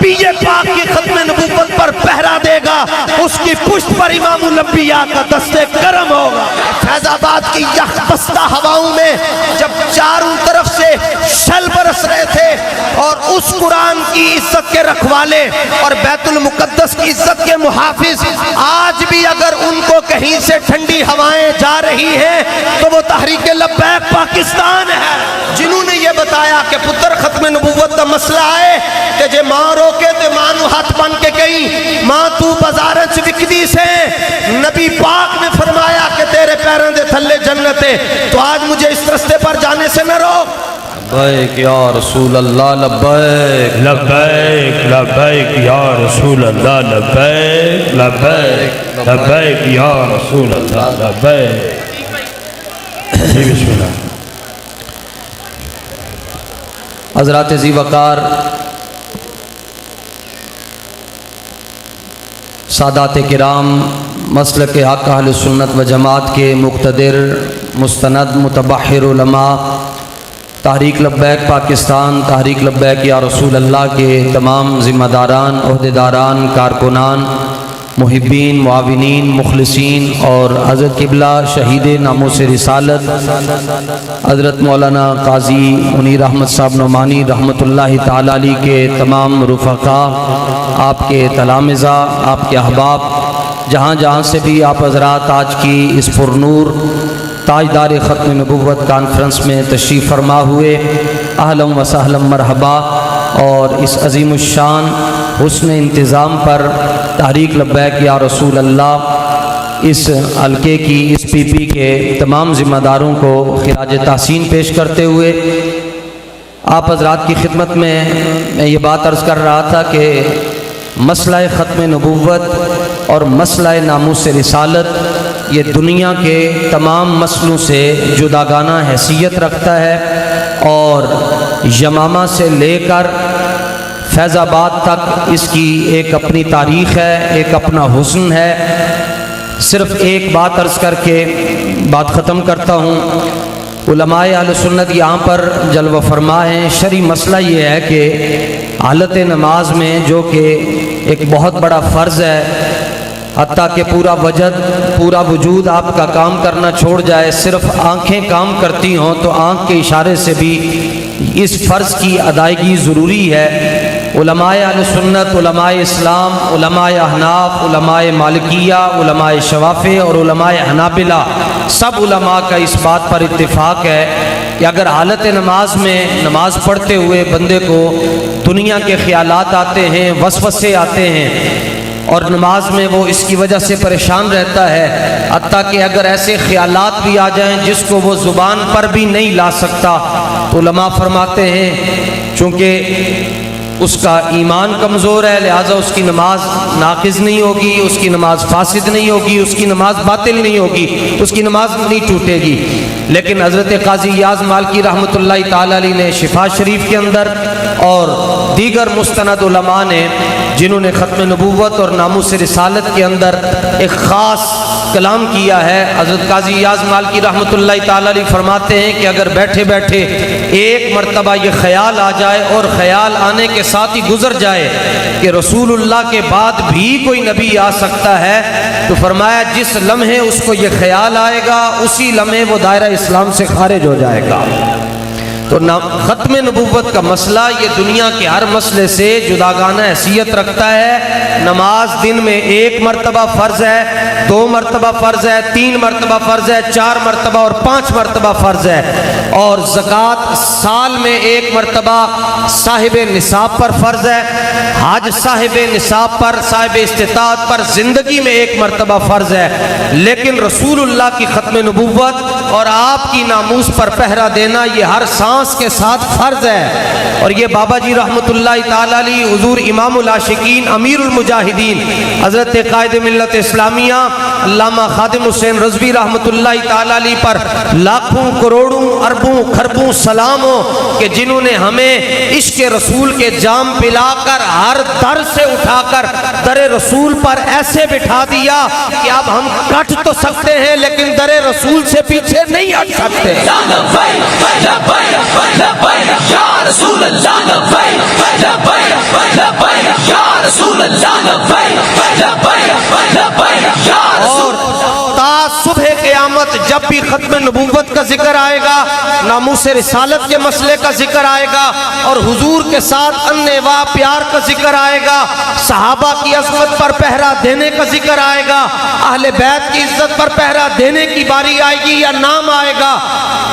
نبی پاک کی ختم نبوت پر پہرا دے گا، اس کی پشت پر امام الانبیاء کا دستِ کرم ہوگا۔ فیض آباد کی یخ بستہ ہواؤں میں جب چاروں طرف سے شل برس رہے تھے اور اس قرآن کی عزت کے رکھوالے اور بیت المقدس کی عزت کے محافظ آج بھی اگر ان کو کہیں سے ٹھنڈی ہوائیں جا رہی ہیں تو وہ تحریک لبیک پاکستان ہے، جنہوں نے یہ بتایا کہ پتر ختم نبوت کا مسئلہ ہے کہ جے ماں روکے تو ماں نو ہاتھ بن کے کہیں ماں تو بازاریں چ وکدی سے، نبی پاک نے فرمایا کہ تیرے پیروں دے تھلے جنت ہے، تو آج مجھے اس رستے پر جانے سے نہ روک۔ لبیک یا رسول اللہ لبیک لبیک لبیک یا رسول اللہ لبیک لبیک لبیک یا رسول اللہ لبیک۔ بسم اللہ۔ حضرات ذی وقار، سادات کرام، مسلک حق اہل سنت و جماعت کے مقتدر مستند متبحر علماء، تحریک لبیک پاکستان، تحریک لبیک یا رسول اللہ کے تمام ذمہ داران، عہدیداران، کارکنان، محبین، معاونین، مخلصین اور حضرت قبلہ شہید ناموس رسالت حضرت مولانا قاضی منیر احمد صاحب نعمانی رحمۃ اللہ تعالی علیہ کے تمام رفقا، آپ کے تلامذہ، آپ کے احباب، جہاں جہاں سے بھی آپ حضرات آج کی اس پرنور تاجدار ختم نبوت کانفرنس میں تشریف فرما ہوئے، اہلا و سہلا مرحبا۔ اور اس عظیم الشان حسن انتظام پر تحریک لبیک یا رسول اللہ اس حلقے کی اس پی پی کے تمام ذمہ داروں کو خراج تحسین پیش کرتے ہوئے آپ حضرات کی خدمت میں یہ بات عرض کر رہا تھا کہ مسئلہ ختم نبوت اور مسئلہ ناموس رسالت یہ دنیا کے تمام مسئلوں سے جداگانہ حیثیت رکھتا ہے، اور یمامہ سے لے کر فیض آباد تک اس کی ایک اپنی تاریخ ہے، ایک اپنا حسن ہے۔ صرف ایک بات عرض کر کے بات ختم کرتا ہوں، علماء اہل سنت یہاں پر جلوہ فرما ہیں۔ شرعی مسئلہ یہ ہے کہ حالت نماز میں، جو کہ ایک بہت بڑا فرض ہے، حتیٰ کہ پورا وجود آپ کا کام کرنا چھوڑ جائے، صرف آنکھیں کام کرتی ہوں تو آنکھ کے اشارے سے بھی اس فرض کی ادائیگی ضروری ہے۔ علماء اہل سنت، علماء اسلام، علماء احناف، علماء مالکیہ، علماء شوافع اور علماء حنابلہ، سب علماء کا اس بات پر اتفاق ہے کہ اگر حالت نماز میں نماز پڑھتے ہوئے بندے کو دنیا کے خیالات آتے ہیں، وسوسے آتے ہیں، اور نماز میں وہ اس کی وجہ سے پریشان رہتا ہے، حتیٰ کہ اگر ایسے خیالات بھی آ جائیں جس کو وہ زبان پر بھی نہیں لا سکتا، تو علماء فرماتے ہیں چونکہ اس کا ایمان کمزور ہے، لہٰذا اس کی نماز ناقص نہیں ہوگی، اس کی نماز فاسد نہیں ہوگی، اس کی نماز باطل نہیں ہوگی، اس کی نماز نہیں ٹوٹے گی۔ لیکن حضرت قاضی ایاز مالکی رحمۃ اللہ تعالی علیہ نے شفا شریف کے اندر اور دیگر مستند علماء نے جنہوں نے ختم نبوت اور ناموس رسالت کے اندر ایک خاص کلام کیا ہے، حضرت قاضی ایاز مالکی رحمۃ اللہ تعالی علیہ فرماتے ہیں کہ اگر بیٹھے بیٹھے ایک مرتبہ یہ خیال آ جائے اور خیال آنے کے ساتھ ہی گزر جائے کہ رسول اللہ کے بعد بھی کوئی نبی آ سکتا ہے، تو فرمایا جس لمحے اس کو یہ خیال آئے گا اسی لمحے وہ دائرہ اسلام سے خارج ہو جائے گا۔ تو ختم نبوت کا مسئلہ یہ دنیا کے ہر مسئلے سے جداگانہ حیثیت رکھتا ہے۔ نماز دن میں 1 مرتبہ فرض ہے، 2 مرتبہ فرض ہے، 3 مرتبہ فرض ہے، 4 مرتبہ اور 5 مرتبہ فرض ہے، اور زکوٰۃ سال میں 1 مرتبہ صاحب نصاب پر فرض ہے، حج صاحب نصاب پر، صاحب استطاعت پر زندگی میں 1 مرتبہ فرض ہے۔ لیکن رسول اللہ کی ختم نبوت اور آپ کی ناموس پر پہرا دینا یہ ہر سانس کے ساتھ فرض ہے۔ اور یہ بابا جی رحمت اللہ تعالی علیہ، حضور امام العاشقین، امیر المجاہدین، حضرت قائد ملت اسلامیہ علامہ خادم حسین رضوی رحمت اللہ تعالی علیہ پر لاکھوں کروڑوں اربوں خربوں سلام ہو کہ جنہوں نے ہمیں عشق رسول کے جام پلا کر ہر در سے اٹھا کر در رسول پر ایسے بٹھا دیا کہ اب ہم کٹ تو سکتے ہیں لیکن در رسول سے پیچھے نہیں ہٹ سکتے۔ لبیک یا رسول اللہ، لبیک لبیک لبیک رسول اللہ لبیک لبیک لبیک یا رسول اللہ۔ تا صبح قیامت جب بھی ختم نبوت کا ذکر آئے گا، ناموس رسالت کے مسئلے کا ذکر آئے گا، اور حضور کے ساتھ انواع پیار کا ذکر آئے گا، صحابہ کی عظمت پر پہرا دینے کا ذکر آئے گا، اہل بیت کی عزت پر پہرا دینے کی باری آئے گی یا نام آئے گا،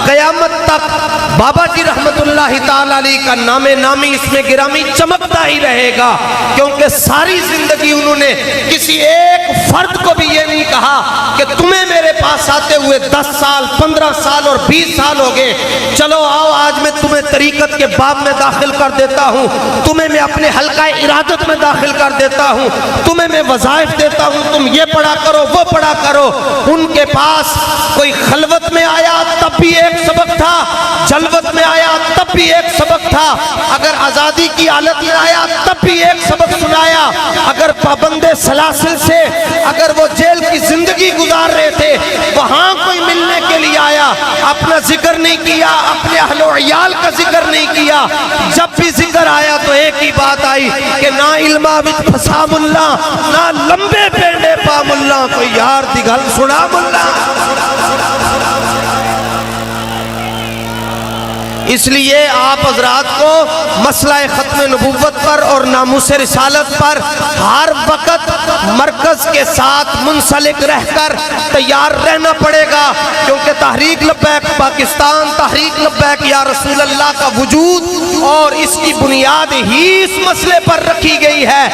قیامت تک بابا جی رحمت اللہ تعالیٰ علیہ کا نام نامی اس میں گرامی چمکتا ہی رہے گا، کیونکہ ساری زندگی انہوں نے کسی ایک فرد کو بھی یہ نہیں کہا کہ تمہیں میرے پاس آتے ہوئے 10 سال 15 سال اور 20 سال ہو گئے، چلو آؤ آج میں تمہیں طریقت کے باب میں داخل کر دیتا ہوں، تمہیں میں اپنے حلقہ ارادت میں داخل کر دیتا ہوں، تمہیں میں وظائف دیتا ہوں، تم یہ پڑھا کرو وہ پڑھا کرو۔ ان کے پاس کوئی خلوت میں آیا تب بھی ایک سبق تھا، جلوت میں آیا تب بھی ایک سبق تھا، اگر آزادی کی حالت میں آیا تب بھی ایک سبق سنایا، اگر پابند سلاسل سے اگر وہ جیل کی زندگی گزار رہے تھے وہاں کوئی ملنے کے لیے آیا، اپنا ذکر نہیں کیا، اپنے اہل و عیال کا ذکر نہیں کیا، جب بھی ذکر آیا تو ایک ہی بات آئی کہ نہ علمہ وچ پھسا ملا، نہ لمبے پینڈے پا ملا، کوئی یار دی گل سنا ملا۔ اس لیے آپ حضرات کو مسئلہ ختم نبوت پر اور ناموس رسالت پر ہر وقت مرکز کے ساتھ منسلک رہ کر تیار رہنا پڑے گا، کیونکہ تحریک لبیک پاکستان، تحریک لبیک یا رسول اللہ کا وجود اور اس کی بنیاد ہی اس مسئلے پر رکھی گئی ہے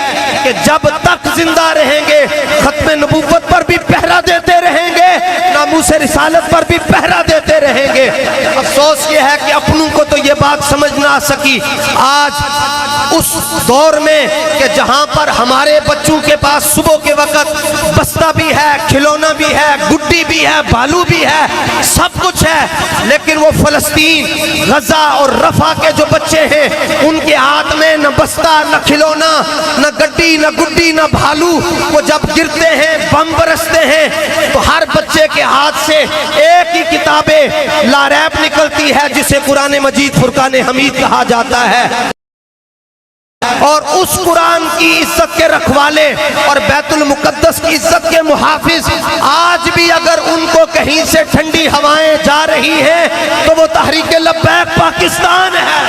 کہ جب تک زندہ رہیں گے ختم نبوت پر بھی پہرا دیتے رہیں گے، ناموس رسالت پر بھی پہرا دیتے رہیں گے۔ افسوس یہ ہے کہ اپنوں کو تو یہ بات سمجھ نہ آ سکی۔ آج اس دور میں کہ جہاں پر ہمارے بچوں کے پاس صبح کے وقت بستہ بھی ہے، کھلونا بھی ہے، گڈی بھی ہے، بھالو بھی ہے، سب کچھ ہے، لیکن وہ فلسطین، غزہ اور رفح کے جو بچے ہیں ان کے ہاتھ میں نہ بستہ، نہ کھلونا، نہ گڈی، نہ گڈی، نہ بھالو، وہ جب گرتے ہیں بم برستے ہیں تو ہر بچے کے ہاتھ سے ایک ہی کتاب لا ریب نکلتی ہے جسے قرآن مجید فرقان حمید کہا جاتا ہے، اور اس قرآن کی عزت کے رکھوالے اور بیت المقدس کی عزت کے محافظ آج بھی اگر ان کو کہیں سے ٹھنڈی ہوائیں جا رہی ہیں تو وہ تحریک لبیک پاکستان ہے۔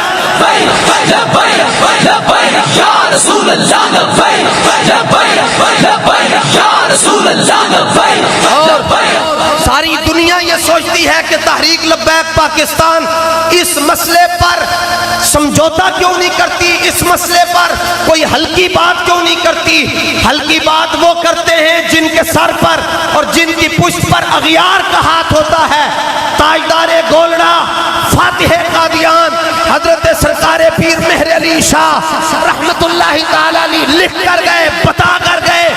لبیک لبیک لبیک یا رسول اللہ لبیک لبیک لبیک یا رسول اللہ لبیک اور ساری دنیا یہ سوچتی ہے کہ تحریک لبیک پاکستان اس مسئلے پر سمجھوتا کیوں نہیں کرتی، اس مسئلے پر کوئی ہلکی بات کیوں نہیں کرتی۔ ہلکی بات وہ کرتے ہیں جن کے سر پر اور جن کی پشت پر اغیار کا ہاتھ ہوتا ہے۔ تاجدار گولڑا، فاتح قادیان، حضرت سرکار پیر مہر علی شاہ رحمت اللہ تعالی علیہ لکھ کر گئے، بتا کر گئے،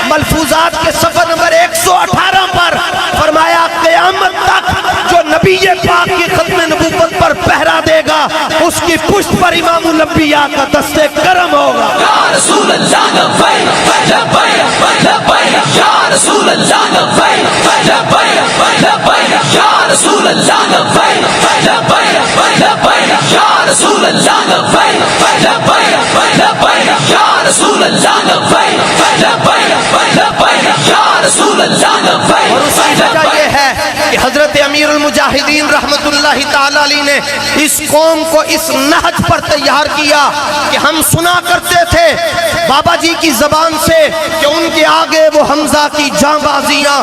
ملفوظات کے صفحہ نمبر 118 پر فرمایا قیامت تک جو نبی پاک کی ختم نبوت پر پہرا دے گا اس کی پشت پر امام الانبیاء کا دست کرم ہوگا۔ یا رسول اللہ لبیک لبیک لبیک یا رسول اللہ لبیک لبیک لبیک یا رسول اللہ لبیک لبیک لبیک یا رسول اللہ لبیک لبیک لبیک یا رسول اللہ لبیک لبیک لبیک یا رسول اللہ لبیک۔ اور اس کی وجہ یہ ہے کہ حضرت امیر المجاہدین رحمت اللہ تعالی علیہ نے اس قوم کو اس نہج پر تیار کیا کہ ہم سنا کرتے تھے بابا جی کی زبان سے کہ ان کے آگے وہ حمزہ کی جاں بازیاں،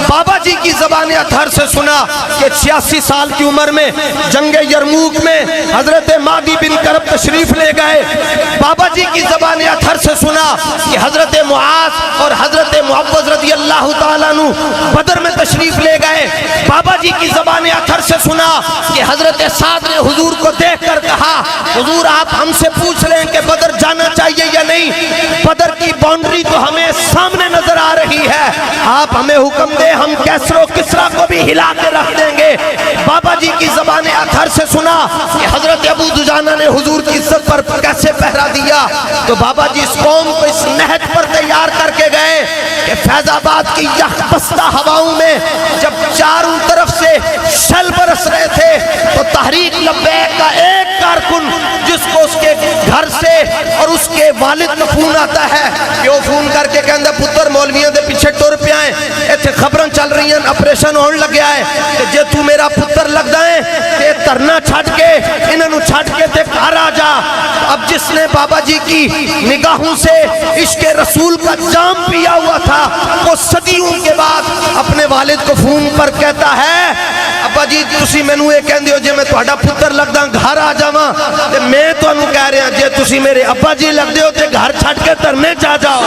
بابا جی کی زبان اطہر سے سنا کہ 86 سال کی عمر میں جنگ یرموک میں حضرت مہدی بن کرب تشریف لے گئے، بابا جی کی زبان اطہر سے سنا کہ حضرت معاذ اور حضرت معوذ رضی اللہ تعالیٰ عنہ بدر میں تشریف لے گئے، بابا جی کی زبان اطہر سے سنا کہ حضرت سعد نے حضور کو دیکھ کر کہا حضور آپ ہم سے پوچھ لیں کہ بدر جانا چاہیے یا نہیں، بدر کی باؤنڈری تو ہمیں سامنے نظر آ رہی ہے، آپ ہمیں حکم دیں ہم کیسر و کسرا کو بھی ہلا کے رکھ دیں گے۔ بابا جی کی زبان اطہر سے سنا کہ حضرت ابو دجانہ نے حضور کی عزت پر کیسے پہرا دیا، تو بابا جی اس قوم کو اس نہج پر تیار کر کے گئے کہ فیض آباد کی یخ بستہ ہواؤں میں جب چاروں طرف سے شل برس رہے تھے تو تحریک لبیک کا ایک کارکن جس کو اس کے گھر سے اور اس کے والد کا فون آتا ہے کہ وہ فون کر کے کہندا پتر مولویاں دے پیچھے ٹر پیا ہے ایتھے خبراں چل رہی ہیں آپریشن ہون لگیا ہے کہ جے تو میرا پتر لگدا ہے تے دھرنا چھڈ کے انہاں نوں چھڈ کے تے گھر آ جا. اب جس نے بابا جی کی نگاہوں سے عشق رسول کا جام پیا ہوا تھا وہ صدیوں کے بعد اپنے والد کو فون پر کہتا ہے ابا جی تسی مینوں اے کہندے ہو جے میں تہاڈا پتر لگدا گھر آ جاواں تے میں تانوں کہہ رہا جے تسی میرے ابا جی لگدے ہو تے گھر چھڈ کے دھرنے جا جاؤ.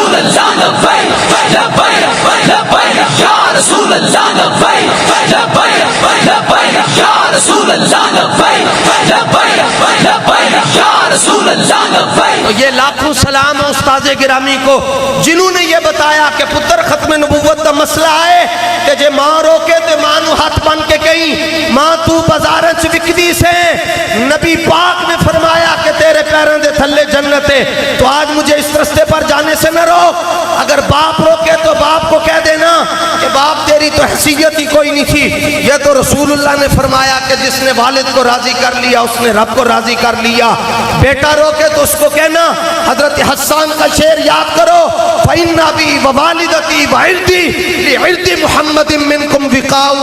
تو یہ لاکھوں سلام ہے استاد گرامی کو جنہوں نے یہ بتایا کہ پتر ختم نبوت کا مسئلہ ہے کہ جے ماں روکے تے ماں نو ہاتھ بن کے کہیں ماں تو بازار چ وکدی سے نبی پاک نے فرمایا کہ تیرے پیروں دے تھلے جنت ہے تو آج مجھے اس رستے پر جانے سے نہ روک. اگر باپ روکے تو باپ کو کہہ دینا کہ باپ تیری تو حیثیت ہی کوئی نہیں تھی. یہ تو رسول اللہ نے فرمایا کہ جس نے والد کو راضی کر لیا اس نے رب کو راضی کر لیا. بیٹا روکے تو اس کو کہنا حضرت حسان کا شعر یاد کرو فَإِنَّ أَبِي وَوَالِدَتِي وَعِرْضِي لِعِرْضِ مُحَمَّدٍ مِّنْكُمْ وِقَاءُ.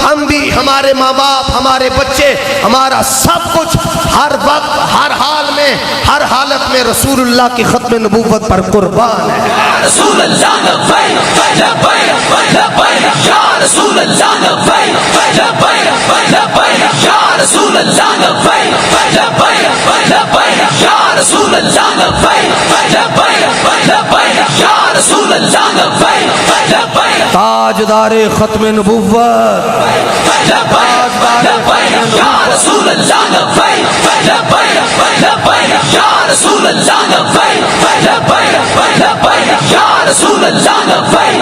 ہم بھی ہمارے ماں باپ ہمارے بچے ہمارا سب کچھ ہر وقت ہر حال میں ہر حالت میں رسول اللہ کی ختم نبوت پر قربان ہے. رسول اللہ لبیک لبیک لبیک یا رسول اللہ لبیک لبیک لبیک یا رسول اللہ لبیک لبیک لبیک یا رسول اللہ لبیک لبیک لبیک یا رسول اللہ لبیک لبیک تاجدار ختم نبوت یا رسول اللہ لبیک لبیک لبیک یا رسول اللہ لبیک لبیک لبیک یا رسول اللہ لبیک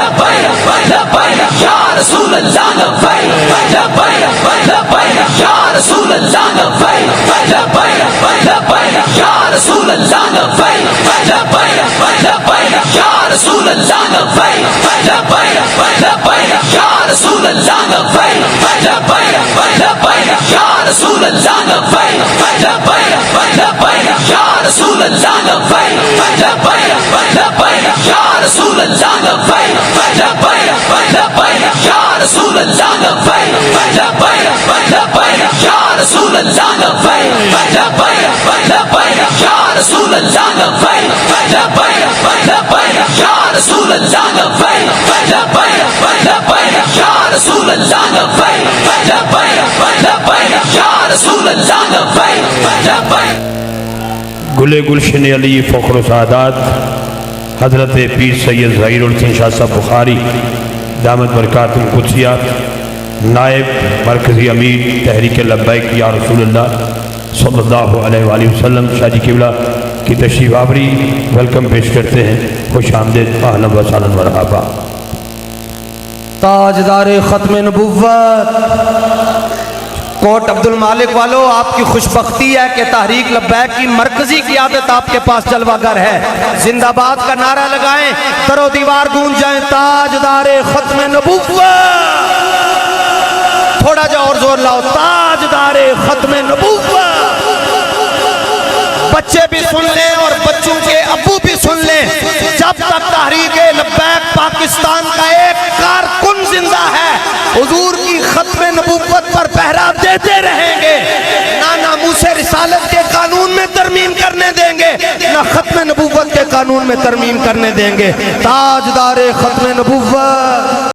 لبیک لبیک یا رسول اللہ لبیک لبیک لبیک یا رسول اللہ لبیک لبیک لبیک یا رسول اللہ لبیک لبیک لبیک یا رسول اللہ لبیک لبیک لبیک یا رسول اللہ لبیک لبیک لبیک یا رسول اللہ لبیک لبیک لبیک یا رسول اللہ لبیک لبیک لبیک یا رسول اللہ لبیک لبیک لبیک یا رسول اللہ لبیک لبیک لبیک یا رسول اللہ لبیک لبیک لبیک یا رسول اللہ لبیک لبیک لبیک یا رسول اللہ لبیک لبیک لبیک یا رسول اللہ لبیک لبیک لبیک یا رسول اللہ لبیک لبیک. گلے گلشن علی فخر و سعادات حضرت پیر سید ظہیر الحسین شاہ صاحب بخاری دامت برکات القدسیہ نائب مرکزی امیر تحریک لبیک یا رسول اللہ صلی اللہ علیہ وآلہ وسلم شاہ جی قبلہ کی تشریف آوری ویلکم پیش کرتے ہیں. خوش آمدید اہلا و سہلا مرحبا. تاجدار ختم نبوت کوٹ عبد المالک والو آپ کی خوش بختی ہے کہ تحریک لبیک کی مرکزی قیادت آپ کے پاس جلوہ گر ہے. زندہ باد کا نعرہ لگائیں در و دیوار گونج جائیں تاجدار ختم نبوت. تھوڑا جا اور زور لاؤ تاجدار ختم نبوت. بچے بھی سن لیں اور بچوں کے ابو بھی سن لیں جب تک تحریک لبیک پاکستان کا ایک کارکن زندہ ہے حضور کی ختم نبوت پر پہرا دیتے رہیں گے. نہ ناموس رسالت کے قانون میں ترمیم کرنے دیں گے نہ ختم نبوت کے قانون میں ترمیم کرنے دیں گے. تاجدار ختم نبوت